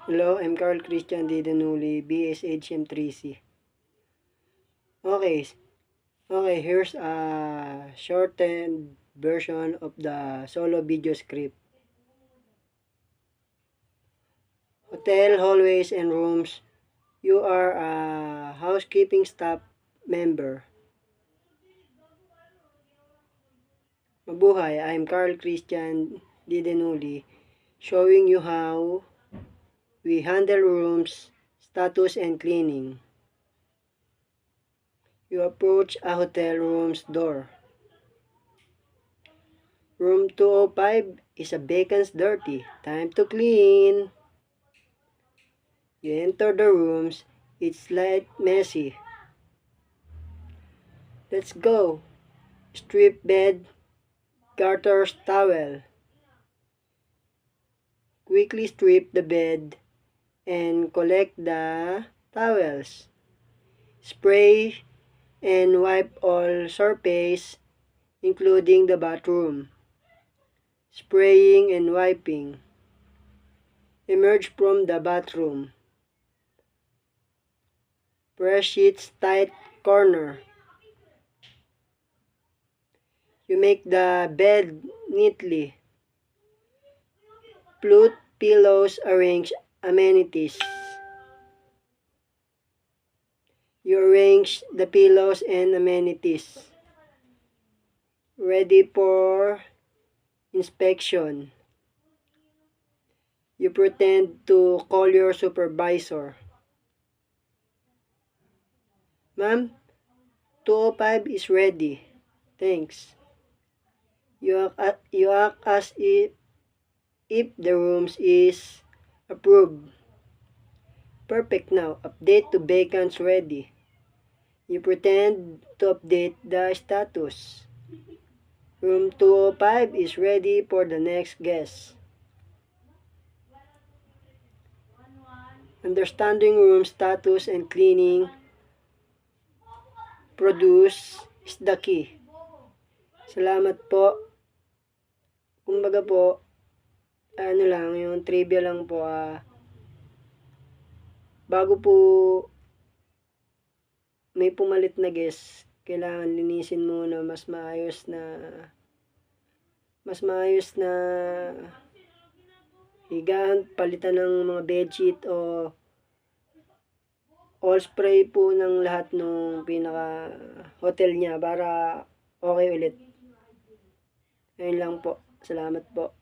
Hello, I'm Carl Christian D. Danuli, BSHM3C. Okay, here's a shortened version of the solo video script. Hotel, hallways, and rooms. You are a housekeeping staff member. Mabuhay, I'm Carl Christian D. Danuli, showing you how we handle rooms, status, and cleaning. You approach a hotel room's door. Room 205 is a vacant dirty. Time to clean. You enter the rooms. It's slight messy. Let's go. Strip bed, garters, towel. Quickly strip the bed and collect the towels. Spray and wipe all surface, including the bathroom. Spraying and wiping. Emerge from the bathroom. Press sheets tight corner. You make the bed neatly. Put pillows, arrange amenities. You arrange the pillows and amenities. Ready for inspection. You pretend to call your supervisor. Ma'am, 205 is ready. Thanks. You act as if the rooms is approved. Perfect now. Update to vacants ready. You pretend to update the status. Room 205 is ready for the next guest. Understanding room status and cleaning produce is the key. Salamat po. Kumbaga po, ano lang, yung trivia lang po, bago po may pumalit na guest, kailangan linisin muna mas maayos na higaan, palitan ng mga bedsheet o all spray po ng lahat ng pinaka hotel niya para okay ulit. Ayun lang po. Salamat po.